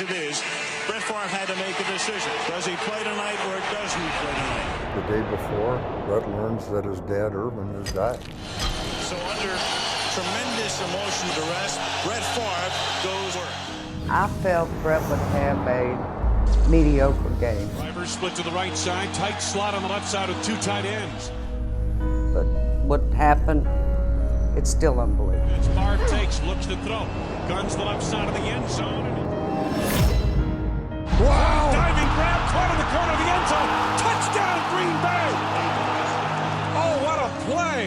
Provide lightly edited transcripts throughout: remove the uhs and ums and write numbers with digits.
as it is, Brett Favre had to make a decision. Does he play tonight or doesn't he play tonight? The day before, Brett learns that his dad, Irvin, has died. So under tremendous emotion duress, Brett Favre goes work. I felt Brett would have a mediocre game. Driver split to the right side, tight slot on the left side with two tight ends. But what happened, it's still unbelievable. As Favre takes, looks to throw. Guns the left side of the end zone. Wow! Diving grab, caught in the corner of the end zone. Touchdown, Green Bay! Oh, what a play!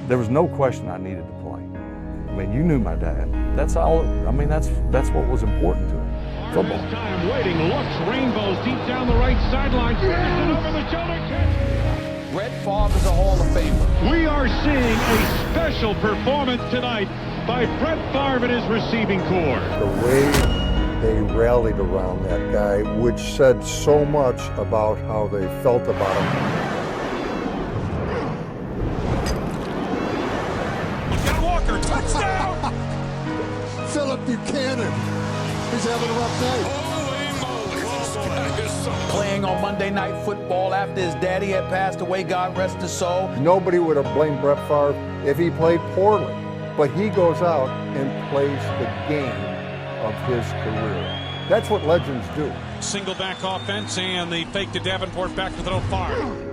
There was no question I needed to play. I mean, you knew my dad. That's all. I mean, that's what was important to him. Football. This time waiting, looks, rainbows deep down the right sideline. Yes! Over the shoulder catch. Brett Favre is a Hall of Famer. We are seeing a special performance tonight by Brett Favre and his receiving corps. The way they rallied around that guy, which said so much about how they felt about him. Got Walker, touchdown! Philip Buchanan, he's having a rough day. Holy moly, this guy is so... Playing on Monday Night Football after his daddy had passed away, God rest his soul. Nobody would have blamed Brett Favre if he played poorly, but he goes out and plays the game of his career. That's what legends do. Single back offense and the fake to Davenport, back to throw Favre.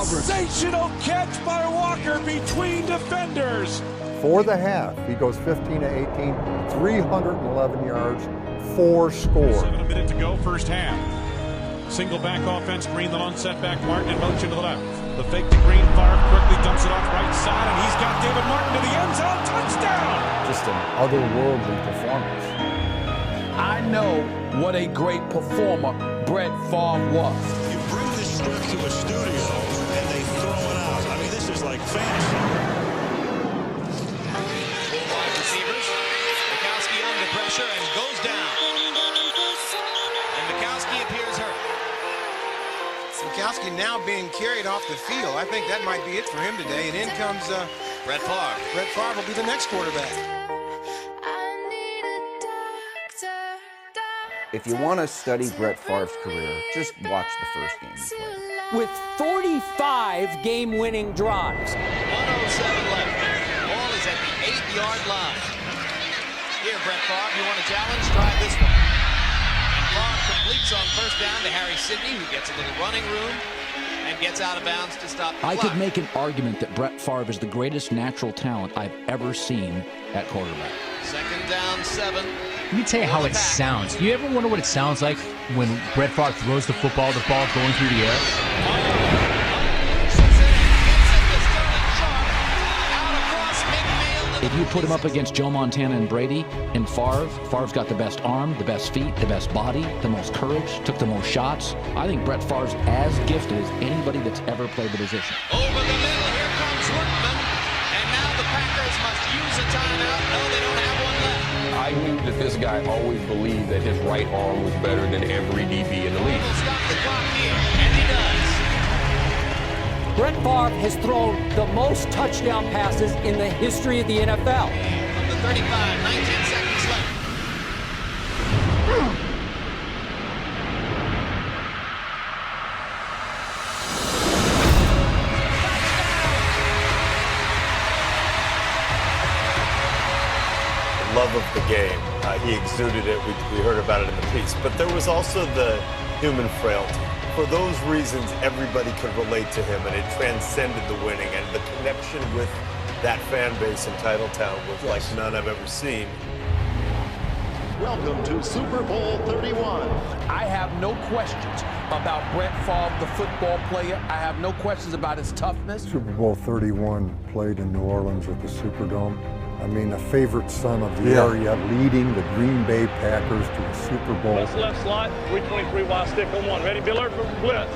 Sensational catch by Walker between defenders. For the half, he goes 15 to 18, 311 yards, 4 scores. 7 minute to go, first half. Single back offense, Green the long setback, Martin in motion to the left. The fake to Green, Favre quickly dumps it off right side, and he's got David Martin to the end zone, touchdown! Just an otherworldly performance. I know what a great performer Brett Favre was. You bring this script to a studio and they throw it out. I mean, this is like fantasy. Wide receivers. Mikowski under pressure and goes down. And Mikowski appears hurt. Mikowski now being carried off the field. I think that might be it for him today. And in comes Brett Favre. Brett Favre will be the next quarterback. If you want to study Brett Favre's career, just watch the first game he played. With 45 game-winning drives. 1:07 left. Ball is at the 8-yard line. Here, Brett Favre, you want a challenge? Try this one. And Favre completes on first down to Harry Sidney, who gets a little running room and gets out of bounds to stop the I clock. could make an argument that Brett Favre is the greatest natural talent I've ever seen at quarterback. Second down, 7. Let me tell you how it sounds. You ever wonder what it sounds like when Brett Favre throws the football going through the air? If you put him up against Joe Montana and Brady and Favre's got the best arm, the best feet, the best body, the most courage, took the most shots. I think Brett Favre's as gifted as anybody that's ever played the position. Over the middle, here comes Workman. And now the Packers must use a timeout. No, they don't have one left. I knew that this guy always believed that his right arm was better than every DB in the league. He'll stop the clock here, and he does. Brett Favre has thrown the most touchdown passes in the history of the NFL. From the 35, 19 seconds left. Love of the game. He exuded it. We heard about it in the piece. But there was also the human frailty. For those reasons, everybody could relate to him, and it transcended the winning. And the connection with that fan base in Titletown was like none I've ever seen. Welcome to Super Bowl 31. I have no questions about Brett Favre, the football player. I have no questions about his toughness. Super Bowl 31 played in New Orleans at the Superdome. I mean, a favorite son of the area leading the Green Bay Packers to a Super Bowl. Left slot, 323 wide stick on 1. Ready, be alert for blitz.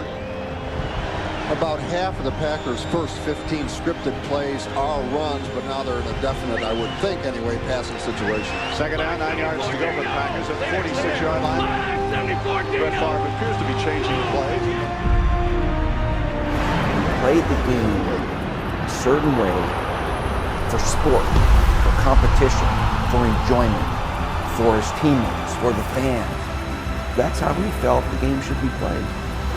About half of the Packers' first 15 scripted plays are runs, but now they're in a definite, I would think anyway, passing situation. Second down, 9 yards to go for the Packers at the 46-yard line. Brett Favre appears to be changing the play. Played the game a certain way to for sport, for competition, for enjoyment, for his teammates, for the fans. That's how he felt the game should be played.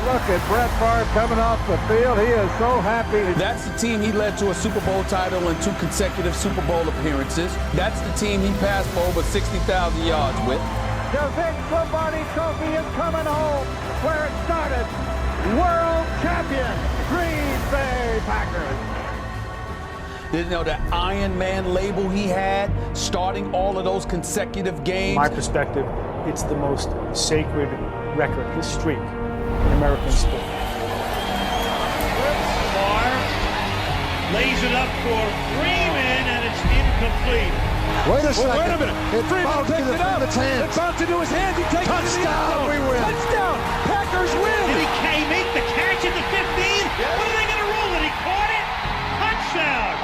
Look at Brett Favre coming off the field. He is so happy. That's the team he led to a Super Bowl title and 2 consecutive Super Bowl appearances. That's the team he passed for over 60,000 yards with. The Vince Lombardi Trophy is coming home where it started. World champion, Green Bay Packers. You know, the Iron Man label he had, starting all of those consecutive games. From my perspective, it's the most sacred record, his streak in American sport. Favre lays it up for Freeman, and it's incomplete. Wait a second. Wait a minute. Freeman picks it up. It bounced into his hands. He takes Touchdown. We win. Touchdown. Packers win. Did he make the catch at the 15? Yeah. What are they going to rule it? He caught it? Touchdown.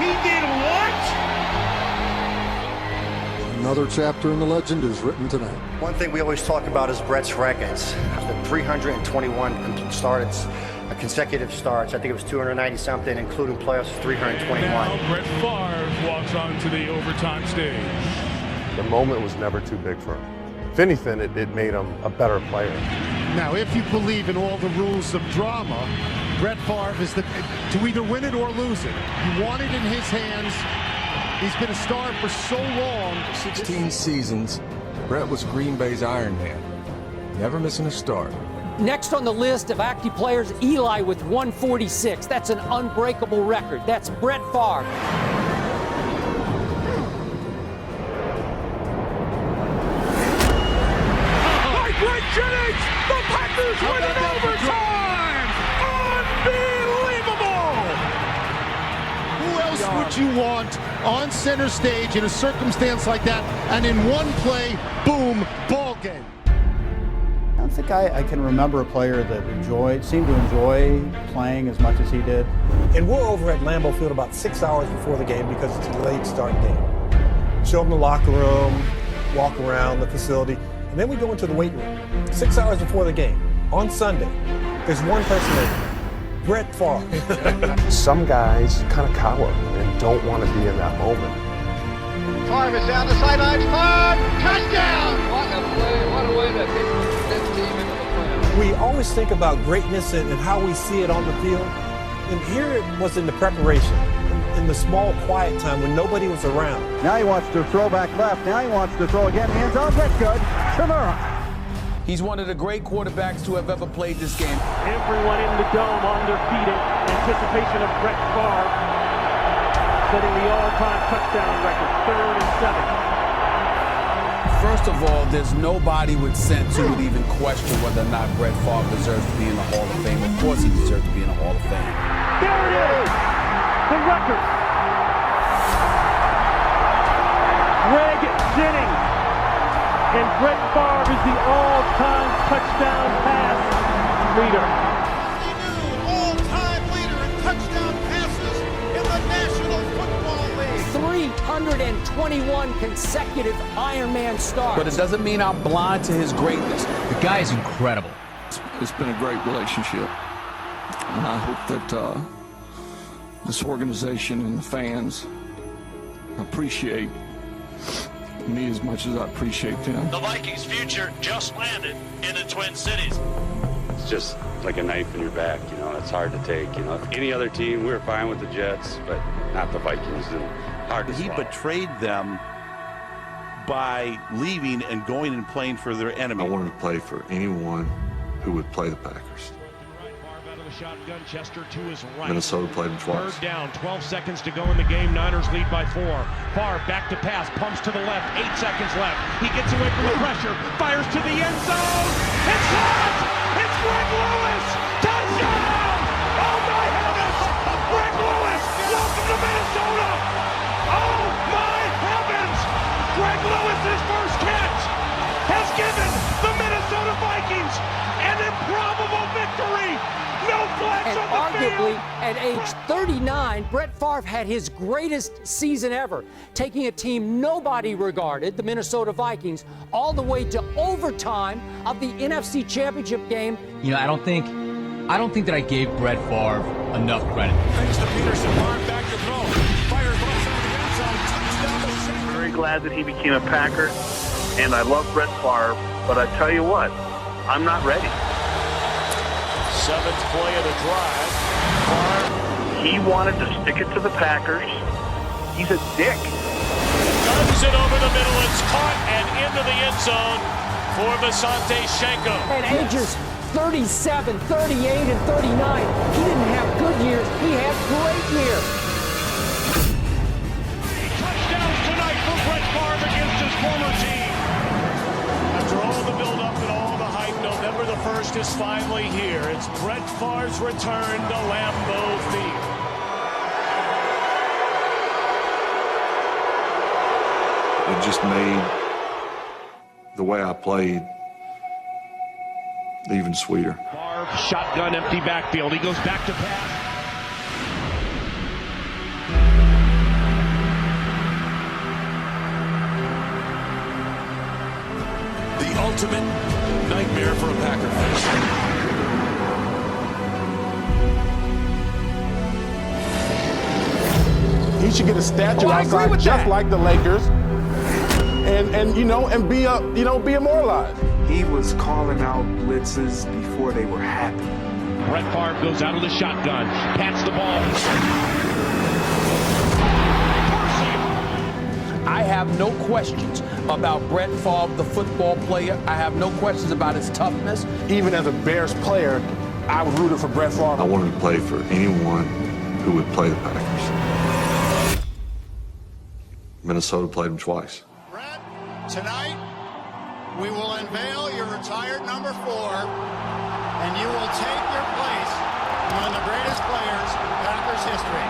He did what? Another chapter in the legend is written tonight. One thing we always talk about is Brett's records. The 321 consecutive starts. I think it was 290-something, including playoffs, 321. Now Brett Favre walks onto the overtime stage. The moment was never too big for him. If anything, it made him a better player. Now, if you believe in all the rules of drama, Brett Favre is to either win it or lose it. You want it in his hands. He's been a star for so long. 16 seasons, Brett was Green Bay's Iron Man, never missing a start. Next on the list of active players, Eli with 146. That's an unbreakable record. That's Brett Favre. By Greg Jennings, the Packers win in overtime! Unbelievable! Who else would you want on center stage in a circumstance like that? And in one play, boom, ball game. I don't think I can remember a player that seemed to enjoy playing as much as he did. And we're over at Lambeau Field about 6 hours before the game because it's a late start game. Show them the locker room, walk around the facility, and then we go into the weight room. 6 hours before the game, on Sunday, there's one person there, Brett Favre. Some guys kind of cower and don't want to be in that moment. Favre is down the sidelines. Favre, touchdown! What a play, what a way to hit this team into the playoffs. We always think about greatness and how we see it on the field. And here it was in the preparation, in the small, quiet time when nobody was around. Now he wants to throw back left. Now he wants to throw again. Hands on, that's good. Shamura. He's one of the great quarterbacks to have ever played this game. Everyone in the dome on their feet in anticipation of Brett Favre setting the all-time touchdown record, 3rd and 7. First of all, there's nobody with sense who would even question whether or not Brett Favre deserves to be in the Hall of Fame. Of course he deserves to be in the Hall of Fame. There it is! The record! Greg Jennings. And Brett Favre is the all-time touchdown pass leader. All-time leader in touchdown passes in the National Football League. 321 consecutive Ironman starts. But it doesn't mean I'm blind to his greatness. The guy is incredible. It's been a great relationship. And I hope that this organization and the fans appreciate me as much as I appreciate them. The Vikings' future just landed in the Twin Cities. It's just like a knife in your back, you know, it's hard to take. You know, any other team, we were fine with the Jets, but not the Vikings. And hard to swallow. He betrayed them by leaving and going and playing for their enemy. I wanted to play for anyone who would play the Packers. Shotgun, Chester to his right. Minnesota played him twice. 3rd down, 12 seconds to go in the game. Niners lead by 4. Favre back to pass, pumps to the left, 8 seconds left. He gets away from the pressure, fires to the end zone. It's hot! It's Greg Lewis! Touchdown! Oh my heavens! Greg Lewis! Welcome to Minnesota! Oh my heavens! Greg Lewis's first catch has given the Minnesota Vikings an improbable victory! No flags and on the arguably, field. at age 39, Brett Favre had his greatest season ever, taking a team nobody regarded, the Minnesota Vikings, all the way to overtime of the NFC Championship game. You know, I don't think that I gave Brett Favre enough credit. Thanks to Peterson. Favre back to throw. Fires very glad that he became a Packer, and I love Brett Favre, but I tell you what, I'm not ready. 7th play of the drive. Favre. He wanted to stick it to the Packers. He's a dick. Guns it over the middle. It's caught and into the end zone for Visante Shenko. At ages 37, 38, and 39, he didn't have good years. He had great years. Touchdowns tonight for Brett Favre against his former team. After all the build-up and all the hype, November the 1st is finally here. It's Brett Favre's return to Lambeau Field. It just made the way I played even sweeter. Favre, shotgun, empty backfield. He goes back to pass. The ultimate nightmare for a Packer fan. He should get a statue outside just like the Lakers. And be immortalized. He was calling out blitzes before they were happening. Brett Favre goes out of the shotgun, pats the ball. I have no questions about Brett Favre, the football player. I have no questions about his toughness. Even as a Bears player, I was rooting for Brett Favre. I wanted to play for anyone who would play the Packers. Minnesota played them twice. Tonight, we will unveil your retired number 4, and you will take your place among the greatest players in Packers history.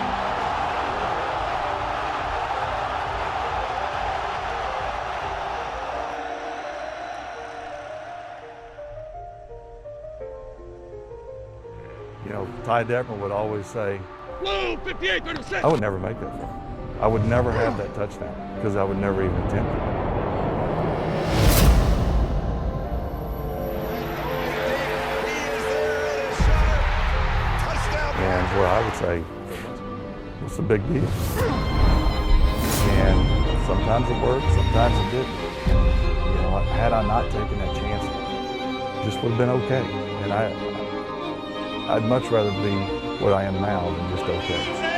You know, Ty Detmer would always say, Blue, 58, 36. I would never make that far. I would never have that touchdown because I would never even attempt it. And what I would say, what's the big deal? And sometimes it worked, sometimes it didn't. You know, had I not taken that chance, it just would have been okay. And I'd much rather be what I am now than just okay.